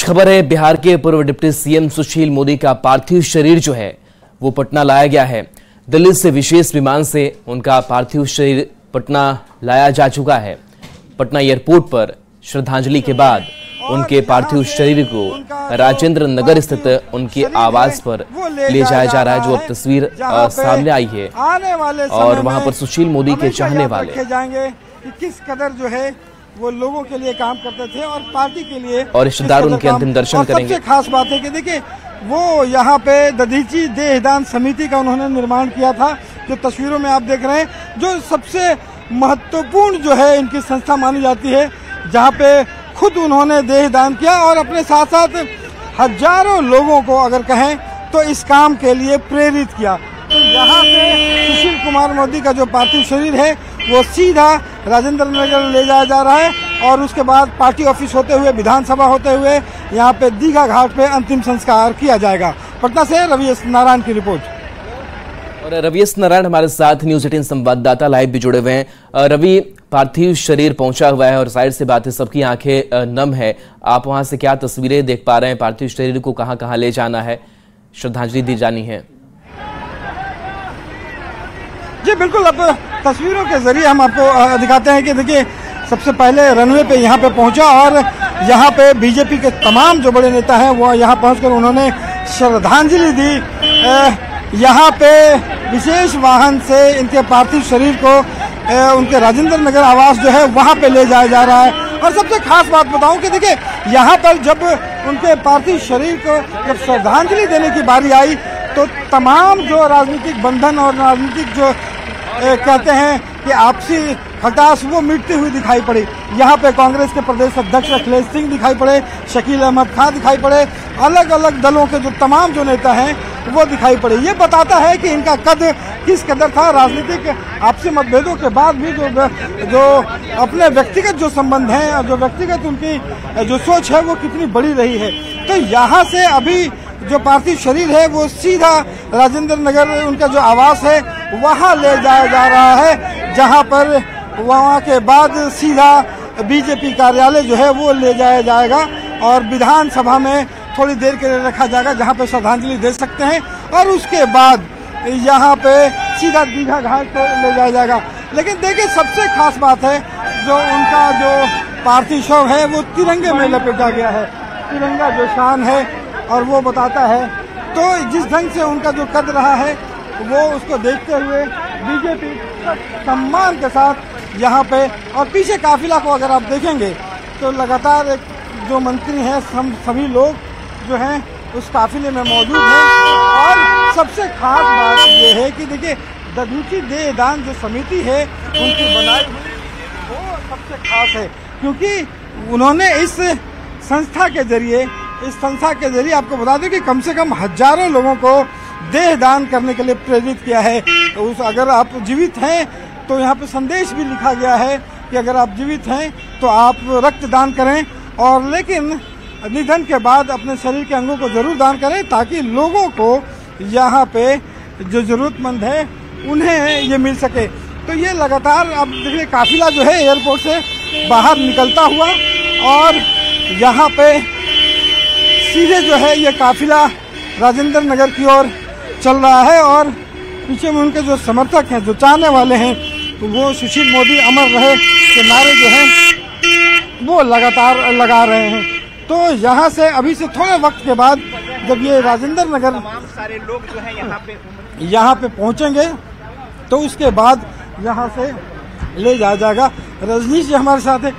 खबर है, बिहार के पूर्व डिप्टी सीएम सुशील मोदी का पार्थिव शरीर जो है वो पटना लाया गया है। दिल्ली से विशेष विमान से उनका पार्थिव शरीर पटना लाया जा चुका है। पटना एयरपोर्ट पर श्रद्धांजलि के बाद उनके पार्थिव शरीर को राजेंद्र नगर स्थित उनके आवास पर ले जाया जा रहा है, जो अब तस्वीर सामने आई है। और वहां पर सुशील मोदी के चाहने वाले जाएंगे कि किस कदर जो है वो लोगों के लिए काम करते थे और पार्टी के लिए, और रिश्तेदार उनके अंतिम दर्शन करेंगे। सबसे खास बात है कि देखिए वो यहाँ पे दधीची देहदान समिति का उन्होंने निर्माण किया था, जो तस्वीरों में आप देख रहे हैं, जो सबसे महत्वपूर्ण जो है इनकी संस्था मानी जाती है, जहाँ पे खुद उन्होंने देहदान किया और अपने साथ साथ हजारों लोगों को अगर कहें तो इस काम के लिए प्रेरित किया। तो यहाँ पे सुशील कुमार मोदी का जो पार्थिव शरीर है वो सीधा राजेंद्र नगर ले जाया जा रहा है और उसके बाद पार्टी ऑफिस होते हुए, विधानसभा होते हुए यहाँ पे दीघा घाट पे अंतिम संस्कार किया जाएगा। पटना से रवि एस नारायण की रिपोर्ट। और रवि एस नारायण हमारे साथ न्यूज़ 18 संवाददाता लाइव भी जुड़े हुए हैं। रवि, पार्थिव शरीर पहुंचा हुआ है और जाहिर सी बात है सबकी आंखें नम है। आप वहां से क्या तस्वीरें देख पा रहे हैं? पार्थिव शरीर को कहां कहां ले जाना है, श्रद्धांजलि दी जानी है? जी बिल्कुल, अब तस्वीरों के जरिए हम आपको दिखाते हैं कि देखिए सबसे पहले रनवे पे यहाँ पे पहुंचा और यहाँ पे बीजेपी के तमाम जो बड़े नेता हैं वो यहाँ पहुंचकर उन्होंने श्रद्धांजलि दी। यहाँ पे विशेष वाहन से इनके पार्थिव शरीर को उनके राजेंद्र नगर आवास जो है वहाँ पे ले जाया जा रहा है। और सबसे खास बात बताऊं कि देखिए यहाँ पर जब उनके पार्थिव शरीर को जब श्रद्धांजलि देने की बारी आई तो तमाम जो राजनीतिक बंधन और राजनीतिक जो कहते हैं कि आपसी खटास वो मिटती हुई दिखाई पड़ी। यहाँ पे कांग्रेस के प्रदेश अध्यक्ष अखिलेश सिंह दिखाई पड़े, शकील अहमद खान दिखाई पड़े, अलग अलग दलों के जो तमाम जो नेता हैं वो दिखाई पड़े। ये बताता है कि इनका कद किस कदर था। राजनीतिक आपसी मतभेदों के बाद भी जो अपने व्यक्तिगत जो संबंध हैं और जो व्यक्तिगत उनकी जो सोच है वो कितनी बड़ी रही है। तो यहाँ से अभी जो पार्थिव शरीर है वो सीधा राजेंद्र नगर उनका जो आवास है वहाँ ले जाया जा रहा है, जहाँ पर वहाँ के बाद सीधा बीजेपी कार्यालय जो है वो ले जाया जाएगा और विधानसभा में थोड़ी देर के लिए रखा जाएगा, जहाँ पे श्रद्धांजलि दे सकते हैं। और उसके बाद यहाँ पे सीधा दीघा घाट पर ले जाया जाएगा। लेकिन देखिए सबसे खास बात है जो उनका जो पार्थिव शव है वो तिरंगे में लपेटा गया है। तिरंगा जो शान है और वो बताता है, तो जिस ढंग से उनका जो कद रहा है वो उसको देखते हुए बीजेपी सम्मान के साथ यहाँ पे, और पीछे काफिला को अगर आप देखेंगे तो लगातार एक जो मंत्री हैं सभी लोग जो हैं उस काफिले में मौजूद हैं। और सबसे खास बात ये है कि देखिए दधीची देहदान जो समिति है उनकी बनाई हुई वो सबसे खास है, क्योंकि उन्होंने इस संस्था के जरिए आपको बता दें कि कम से कम हजारों लोगों को देहदान करने के लिए प्रेरित किया है। तो अगर आप जीवित हैं तो यहाँ पे संदेश भी लिखा गया है कि अगर आप जीवित हैं तो आप रक्तदान करें, और लेकिन निधन के बाद अपने शरीर के अंगों को जरूर दान करें ताकि लोगों को यहाँ पे जो जरूरतमंद है उन्हें ये मिल सके। तो ये लगातार अब देखिए काफिला जो है एयरपोर्ट से बाहर निकलता हुआ और यहाँ पे सीधे जो है ये काफिला राजेंद्र नगर की ओर चल रहा है। और पीछे में उनके जो समर्थक हैं, जो चाहने वाले हैं, तो वो सुशील मोदी अमर रहे के नारे जो हैं वो लगातार लगा रहे हैं। तो यहाँ से अभी से थोड़े वक्त के बाद जब ये राजेंद्र नगर सारे लोग जो हैं यहाँ पे पहुँचेंगे तो उसके बाद यहाँ से ले जाया जाएगा। रजनीश जी हमारे साथ है।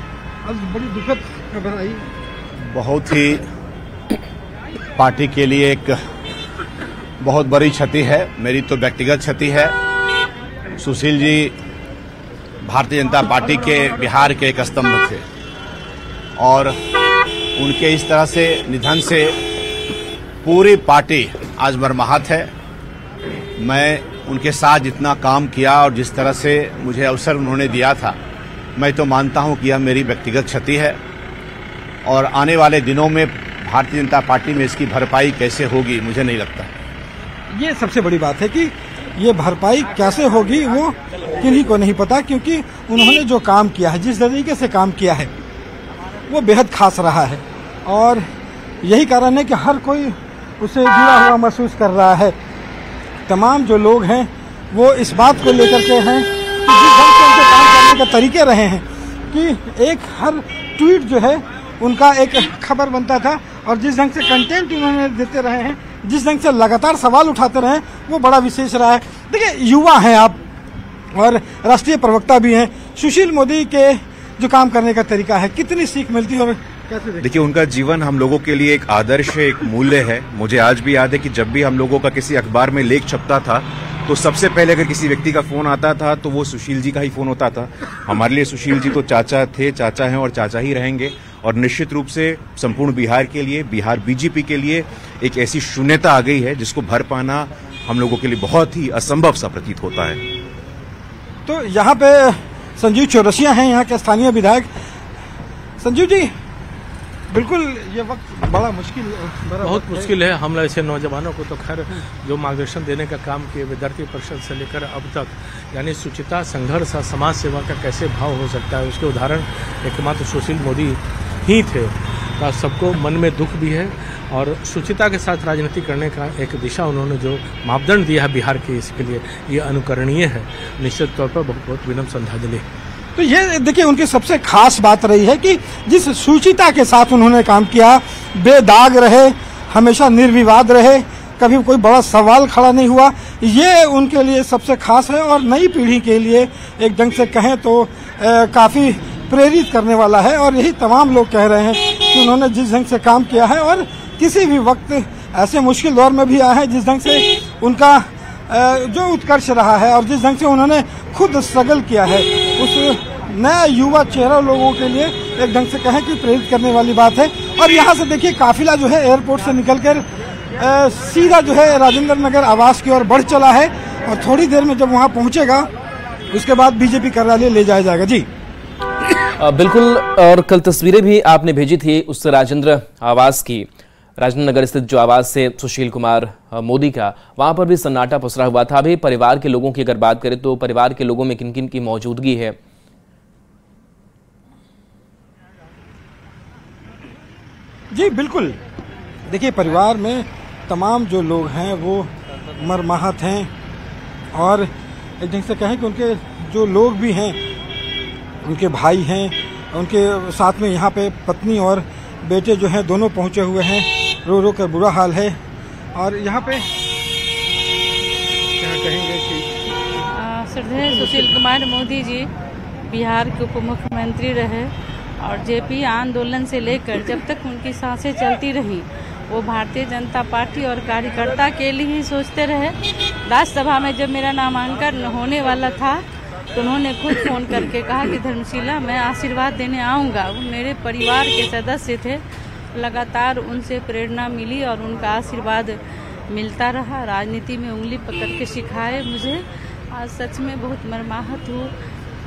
बड़ी दुखद खबर आई, बहुत ही पार्टी के लिए एक बहुत बड़ी क्षति है। मेरी तो व्यक्तिगत क्षति है। सुशील जी भारतीय जनता पार्टी के बिहार के एक स्तंभ थे और उनके इस तरह से निधन से पूरी पार्टी आज मर्माहत है। मैं उनके साथ जितना काम किया और जिस तरह से मुझे अवसर उन्होंने दिया था, मैं तो मानता हूं कि यह मेरी व्यक्तिगत क्षति है और आने वाले दिनों में भारतीय जनता पार्टी में इसकी भरपाई कैसे होगी मुझे नहीं लगता। ये सबसे बड़ी बात है कि ये भरपाई कैसे होगी वो किन्हीं को नहीं पता, क्योंकि उन्होंने जो काम किया है, जिस तरीके से काम किया है वो बेहद खास रहा है। और यही कारण है कि हर कोई उससे जुड़ा हुआ महसूस कर रहा है। तमाम जो लोग हैं वो इस बात को लेकर के हैं कि जिस ढंग से उनके काम करने के तरीके रहे हैं कि एक हर ट्वीट जो है उनका एक खबर बनता था, और जिस ढंग से कंटेंट उन्होंने देते रहे हैं, जिस ढंग से लगातार सवाल उठाते रहे, वो बड़ा विशेष रहा है। देखिए, युवा हैं आप और राष्ट्रीय प्रवक्ता भी हैं। सुशील मोदी के जो काम करने का तरीका है, कितनी सीख मिलती है और कैसे? देखिए, उनका जीवन हम लोगों के लिए एक आदर्श है, एक मूल्य है। मुझे आज भी याद है कि जब भी हम लोगों का किसी अखबार में लेख छपता था तो सबसे पहले अगर किसी व्यक्ति का फोन आता था तो वो सुशील जी का ही फोन होता था। हमारे लिए सुशील जी तो चाचा थे, चाचा हैं और चाचा ही रहेंगे। और निश्चित रूप से संपूर्ण बिहार के लिए, बिहार बीजेपी के लिए एक ऐसी शून्यता आ गई है जिसको भर पाना हम लोगों के लिए बहुत ही असंभव सा प्रतीत होता है। तो यहाँ पे संजीव चौरसिया हैं, यहाँ के स्थानीय विधायक। संजीव जी, बिल्कुल ये वक्त बड़ा मुश्किल, बहुत मुश्किल है। हम ऐसे नौजवानों को तो खैर जो मार्गदर्शन देने का काम किए विद्यार्थी परिषद से लेकर अब तक, यानी शुचिता, संघर्ष और समाज सेवा का कैसे भाव हो सकता है, उसके उदाहरण एकमात्र सुशील मोदी ही थे। का सबको मन में दुख भी है और शुचिता के साथ राजनीति करने का एक दिशा उन्होंने जो मापदंड दिया है बिहार के, इसके लिए ये अनुकरणीय है। निश्चित तौर पर बहुत बहुत विनम्र श्रद्धांजलि। तो ये देखिए, उनकी सबसे खास बात रही है कि जिस शुचिता के साथ उन्होंने काम किया, बेदाग रहे, हमेशा निर्विवाद रहे, कभी कोई बड़ा सवाल खड़ा नहीं हुआ, ये उनके लिए सबसे खास है और नई पीढ़ी के लिए एक ढंग से कहें तो काफ़ी प्रेरित करने वाला है। और यही तमाम लोग कह रहे हैं कि उन्होंने जिस ढंग से काम किया है और किसी भी वक्त ऐसे मुश्किल दौर में भी आया है, जिस ढंग से उनका जो उत्कर्ष रहा है और जिस ढंग से उन्होंने खुद स्ट्रगल किया है, उस नया युवा चेहरा लोगों के लिए एक ढंग से कहें कि प्रेरित करने वाली बात है। और यहाँ से देखिए, काफिला जो है एयरपोर्ट से निकलकर सीधा जो है राजेंद्र नगर आवास की ओर बढ़ चला है और थोड़ी देर में जब वहाँ पहुँचेगा उसके बाद बीजेपी कार्यालय ले जाया जाएगा। जी बिल्कुल। और कल तस्वीरें भी आपने भेजी थी उस राजेंद्र आवास की, राजेंद्र नगर स्थित जो आवास से सुशील कुमार मोदी का, वहां पर भी सन्नाटा पसरा हुआ था। अभी परिवार के लोगों की अगर बात करें तो परिवार के लोगों में किन किन की मौजूदगी है? जी बिल्कुल, देखिए, परिवार में तमाम जो लोग हैं वो मर्माहत हैं और एक ढंग से कहें कि उनके जो लोग भी हैं, उनके भाई हैं, उनके साथ में यहाँ पे पत्नी और बेटे जो हैं दोनों पहुँचे हुए हैं, रो रो कर बुरा हाल है। और यहाँ पे क्या कहेंगे कि श्रद्धेय सुशील कुमार मोदी जी बिहार के उप मुख्यमंत्री रहे और जेपी आंदोलन से लेकर जब तक उनकी सांसें चलती रहीं, वो भारतीय जनता पार्टी और कार्यकर्ता के लिए ही सोचते रहे। राज्यसभा में जब मेरा नामांकन होने वाला था तो उन्होंने खुद फ़ोन करके कहा कि धर्मशिला, मैं आशीर्वाद देने आऊँगा। वो मेरे परिवार के सदस्य थे, लगातार उनसे प्रेरणा मिली और उनका आशीर्वाद मिलता रहा। राजनीति में उंगली पकड़ के सिखाए मुझे। आज सच में बहुत मर्माहत हूँ,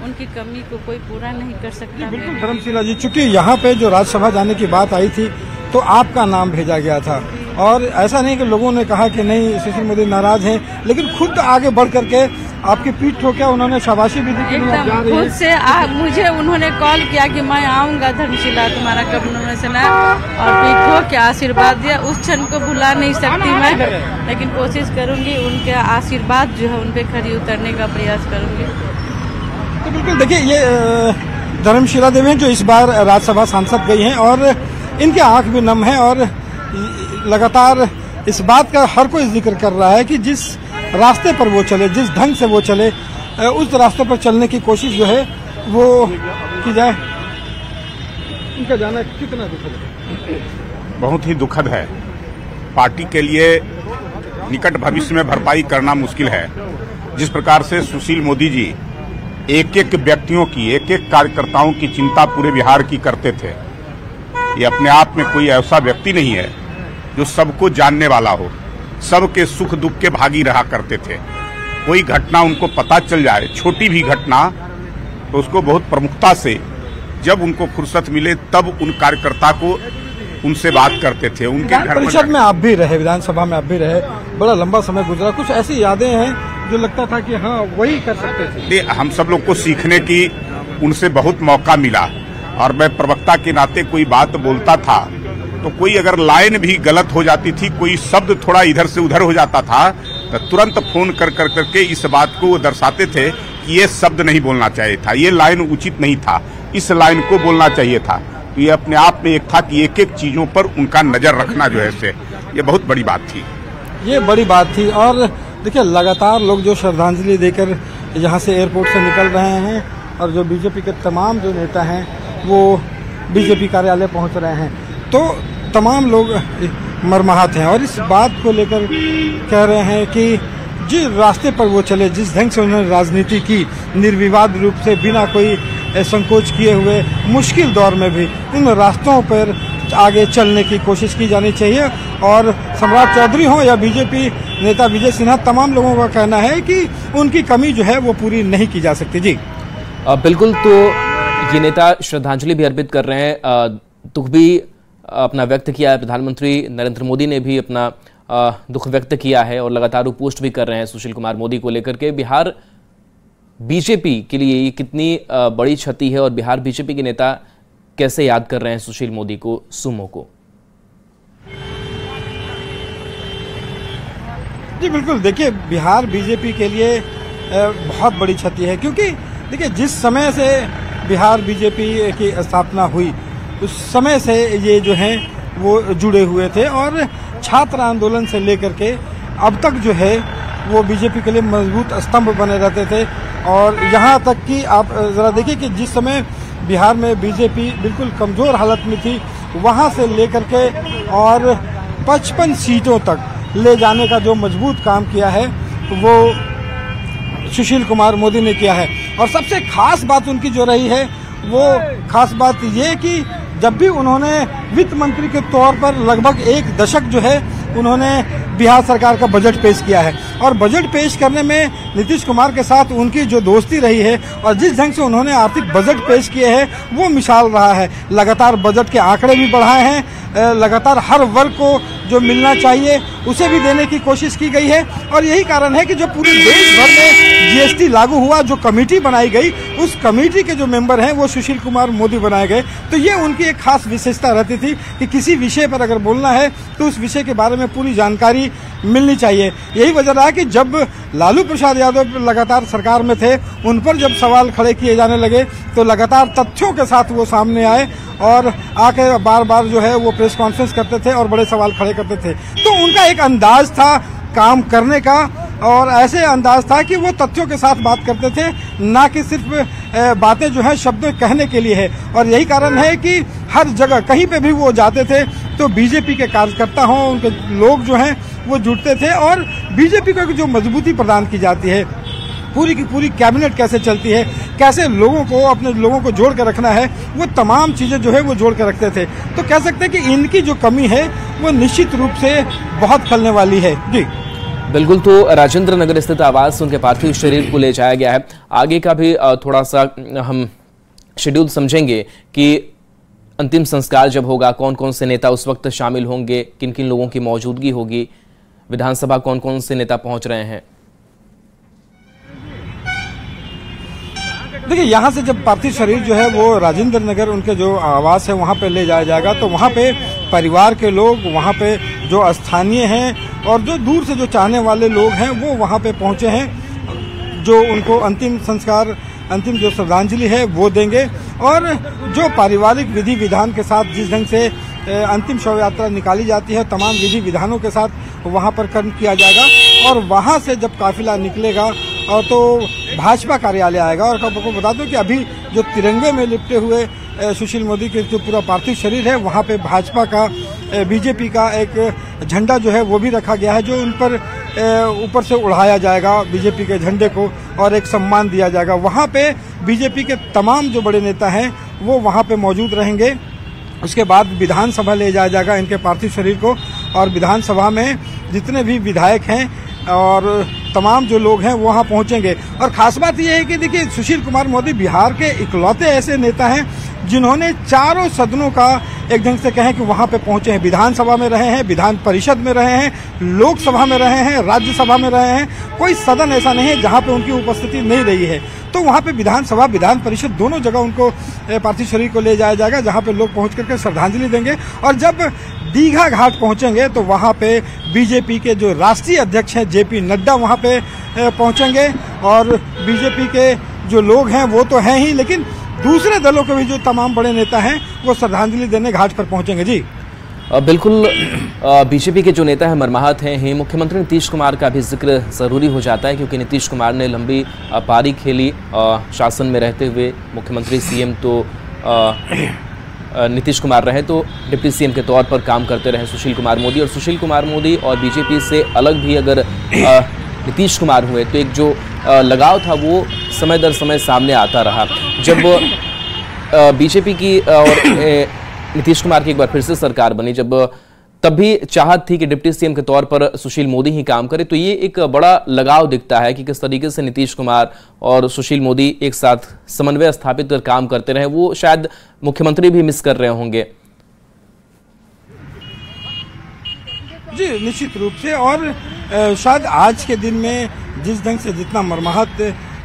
उनकी कमी को कोई पूरा नहीं कर सकता। बिल्कुल धर्मशिला जी, चूंकि यहाँ पे जो राज्यसभा जाने की बात आई थी तो आपका नाम भेजा गया था और ऐसा नहीं कि लोगों ने कहा कि नहीं सुशील मोदी नाराज हैं, लेकिन खुद आगे बढ़ करके आपकी पीठ ठोका, उन्होंने शाबाशी भी दी कि एकदम खुद से मुझे उन्होंने कॉल किया कि मैं आऊँगा धर्मशिला, तुम्हारा कब नॉमिनेशन है, और पीठ ठोक के आशीर्वाद दिया। उस क्षण को भुला नहीं सकती मैं, लेकिन कोशिश करूँगी उनके आशीर्वाद जो है उन पर खरी उतरने का प्रयास करूँगी। तो बिल्कुल देखिए, ये धर्मशिला देवी हैं जो इस बार राज्यसभा सांसद गई हैं और इनकी आंख भी नम है और लगातार इस बात का हर कोई जिक्र कर रहा है कि जिस रास्ते पर वो चले, जिस ढंग से वो चले, उस रास्ते पर चलने की कोशिश जो है वो की जाए। इनका जाना कितना दुखद है? बहुत ही दुखद है। पार्टी के लिए निकट भविष्य में भरपाई करना मुश्किल है। जिस प्रकार से सुशील मोदी जी एक एक व्यक्तियों की, एक एक कार्यकर्ताओं की चिंता पूरे बिहार की करते थे, ये अपने आप में कोई ऐसा व्यक्ति नहीं है जो सबको जानने वाला हो, सबके सुख दुख के भागी रहा करते थे। कोई घटना उनको पता चल जाए, छोटी भी घटना, तो उसको बहुत प्रमुखता से जब उनको फुर्सत मिले तब उन कार्यकर्ता को उनसे बात करते थे। उनके घर परिषद में आप भी रहे, विधानसभा में आप भी रहे, बड़ा लंबा समय गुजरा, कुछ ऐसी यादें हैं जो लगता था कि हाँ वही कर सकते थे? हम सब लोग को सीखने की उनसे बहुत मौका मिला और मैं प्रवक्ता के नाते कोई बात बोलता था तो कोई अगर लाइन भी गलत हो जाती थी, कोई शब्द थोड़ा इधर से उधर हो जाता था, तो तुरंत फोन कर करके इस बात को दर्शाते थे कि ये शब्द नहीं बोलना चाहिए था, ये लाइन उचित नहीं था, इस लाइन को बोलना चाहिए था। तो ये अपने आप में एक था कि एक एक चीजों पर उनका नजर रखना जो है से ये बहुत बड़ी बात थी। ये बड़ी बात थी। और देखिए, लगातार लोग जो श्रद्धांजलि देकर यहाँ से एयरपोर्ट से निकल रहे हैं और जो बीजेपी के तमाम जो नेता हैं वो बीजेपी कार्यालय पहुँच रहे हैं, तो तमाम लोग मर्माहत हैं और इस बात को लेकर कह रहे हैं कि जिस रास्ते पर वो चले, जिस ढंग से उन्होंने राजनीति की, निर्विवाद रूप से बिना कोई संकोच किए हुए, मुश्किल दौर में भी उन रास्तों पर आगे चलने की कोशिश की जानी चाहिए। और सम्राट चौधरी हो या बीजेपी नेता विजय सिन्हा, तमाम लोगों का कहना है कि उनकी कमी जो है वो पूरी नहीं की जा सकती। जी बिल्कुल। तो ये नेता श्रद्धांजलि भी अर्पित कर रहे हैं, दुख भी अपना व्यक्त किया है। प्रधानमंत्री नरेंद्र मोदी ने भी अपना दुख व्यक्त किया है और लगातार वो पोस्ट भी कर रहे हैं सुशील कुमार मोदी को लेकर के। बिहार बीजेपी के लिए ये कितनी बड़ी क्षति है और बिहार बीजेपी के नेता कैसे याद कर रहे हैं सुशील मोदी को, सुमो को? जी बिल्कुल, देखिए बिहार बीजेपी के लिए बहुत बड़ी क्षति है, क्योंकि देखिए जिस समय से बिहार बीजेपी की स्थापना हुई उस समय से ये जो हैं वो जुड़े हुए थे और छात्र आंदोलन से लेकर के अब तक जो है वो बीजेपी के लिए मजबूत स्तंभ बने रहते थे। और यहाँ तक कि आप ज़रा देखिए कि जिस समय बिहार में बीजेपी बिल्कुल कमज़ोर हालत में थी, वहाँ से लेकर के और 55 सीटों तक ले जाने का जो मजबूत काम किया है वो सुशील कुमार मोदी ने किया है। और सबसे खास बात उनकी जो रही है वो खास बात ये कि जब भी उन्होंने वित्त मंत्री के तौर पर लगभग एक दशक जो है उन्होंने बिहार सरकार का बजट पेश किया है और बजट पेश करने में नीतीश कुमार के साथ उनकी जो दोस्ती रही है और जिस ढंग से उन्होंने आर्थिक बजट पेश किए हैं वो मिसाल रहा है। लगातार बजट के आंकड़े भी बढ़ाए हैं, लगातार हर वर्ग को जो मिलना चाहिए उसे भी देने की कोशिश की गई है। और यही कारण है कि जो पूरे देश भर में जीएसटी लागू हुआ, जो कमेटी बनाई गई, उस कमेटी के जो मेंबर हैं वो सुशील कुमार मोदी बनाए गए। तो ये उनकी एक खास विशेषता रहती थी कि किसी विषय पर अगर बोलना है तो उस विषय के बारे में पूरी जानकारी मिलनी चाहिए। यही वजह रहा कि जब लालू प्रसाद यादव लगातार सरकार में थे, उन पर जब सवाल खड़े किए जाने लगे तो लगातार तथ्यों के साथ वो सामने आए और आके बार बार जो है वो प्रेस कॉन्फ्रेंस करते थे और बड़े सवाल खड़े करते थे। तो उनका एक अंदाज था काम करने का और ऐसे अंदाज था कि वो तथ्यों के साथ बात करते थे, ना कि सिर्फ बातें जो है शब्द कहने के लिए है। और यही कारण है कि हर जगह कहीं पे भी वो जाते थे तो बीजेपी के कार्यकर्ता हों, उनके लोग जो हैं वो जुटते थे और बीजेपी को जो मजबूती प्रदान की जाती है, पूरी की पूरी कैबिनेट कैसे चलती है, कैसे लोगों को अपने लोगों को जोड़ कर रखना है, वो तमाम चीज़ें जो है वो जोड़ कर रखते थे। तो कह सकते हैं कि इनकी जो कमी है वो निश्चित रूप से बहुत खलने वाली है। जी बिल्कुल। तो राजेंद्र नगर स्थित आवास से उनके पार्थिव शरीर को ले जाया गया है। आगे का भी थोड़ा सा हम शेड्यूल समझेंगे कि अंतिम संस्कार जब होगा कौन कौन से नेता उस वक्त शामिल होंगे, किन किन लोगों की मौजूदगी होगी, विधानसभा कौन कौन से नेता पहुंच रहे हैं। देखिए, यहाँ से जब पार्थिव शरीर जो है वो राजेंद्र नगर उनके जो आवास है वहाँ पे ले जाया जाएगा तो वहाँ पे परिवार के लोग, वहाँ पे जो स्थानीय हैं और जो दूर से जो चाहने वाले लोग हैं वो वहाँ पे पहुँचे हैं, जो उनको अंतिम संस्कार, अंतिम जो श्रद्धांजलि है वो देंगे। और जो पारिवारिक विधि विधान के साथ जिस ढंग से अंतिम शव यात्रा निकाली जाती है, तमाम विधि विधानों के साथ वहाँ पर कर्म किया जाएगा। और वहाँ से जब काफिला निकलेगा और तो भाजपा कार्यालय आएगा। और आपको बता दूं कि अभी जो तिरंगे में लिपटे हुए सुशील मोदी के जो पूरा पार्थिव शरीर है वहाँ पे भाजपा का, बीजेपी का एक झंडा जो है वो भी रखा गया है, जो उन पर ऊपर से उड़ाया जाएगा बीजेपी के झंडे को और एक सम्मान दिया जाएगा। वहाँ पे बीजेपी के तमाम जो बड़े नेता हैं वो वहाँ पे मौजूद रहेंगे। उसके बाद विधानसभा ले जाया जाएगा इनके पार्थिव शरीर को और विधानसभा में जितने भी विधायक हैं और तमाम जो लोग हैं वहाँ पहुँचेंगे। और खास बात यह है कि देखिए, सुशील कुमार मोदी बिहार के इकलौते ऐसे नेता हैं जिन्होंने चारों सदनों का एक ढंग से कहें कि वहां पे पहुंचे हैं, विधानसभा में रहे हैं, विधान परिषद में रहे हैं, लोकसभा में रहे हैं, राज्यसभा में रहे हैं। कोई सदन ऐसा नहीं है जहां पे उनकी उपस्थिति नहीं रही है। तो वहां पे विधानसभा, विधान परिषद दोनों जगह उनको पार्थिव शरीर को ले जाया जाएगा, जहां पे लोग पहुंच करके श्रद्धांजलि देंगे। और जब दीघा घाट पहुंचेंगे तो वहां पे बीजेपी के जो राष्ट्रीय अध्यक्ष हैं जेपी नड्डा वहां पे पहुंचेंगे। और बीजेपी के जो लोग हैं वो तो हैं ही, लेकिन दूसरे दलों के भी जो तमाम बड़े नेता हैं वो श्रद्धांजलि देने घाट पर पहुंचेंगे। जी बिल्कुल, बीजेपी के जो नेता हैं मरमाहत हैं। मुख्यमंत्री नीतीश कुमार का भी जिक्र ज़रूरी हो जाता है, क्योंकि नीतीश कुमार ने लंबी पारी खेली शासन में रहते हुए। मुख्यमंत्री सीएम तो नीतीश कुमार रहे, तो डिप्टी सीएम के तौर पर काम करते रहे सुशील कुमार मोदी। और सुशील कुमार मोदी और बीजेपी से अलग भी अगर नीतीश कुमार हुए तो एक जो लगाव था वो समय दर समय सामने आता रहा। जब बीजेपी की और नीतीश कुमार की एक बार फिर से सरकार बनी, जब तब भी चाहत थी कि डिप्टी सीएम के तौर पर सुशील मोदी ही काम करे, तो ये एक बड़ा लगाव दिखता है कि किस तरीके से नीतीश कुमार और सुशील मोदी एक साथ समन्वय स्थापित कर काम करते रहे। वो शायद मुख्यमंत्री भी मिस कर रहे होंगे। जी निश्चित रूप से। और शायद आज के दिन में जिस ढंग से जितना मरमाहत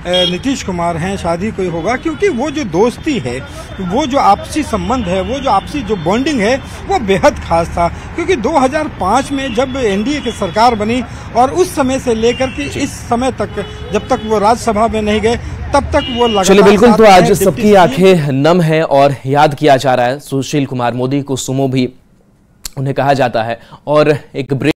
नीतीश कुमार हैं शायद ही कोई होगा, क्योंकि वो जो दोस्ती है, वो जो आपसी संबंध है, वो जो आपसी जो बॉन्डिंग है वो बेहद खास था। क्योंकि 2005 में जब एनडीए की सरकार बनी और उस समय से लेकर के इस समय तक, जब तक वो राज्यसभा में नहीं गए तब तक वो लगातार। चलिए बिल्कुल, तो आज सबकी आंखें नम है और याद किया जा रहा है सुशील कुमार मोदी को। सुमो भी उन्हें कहा जाता है। और एक ब्रेक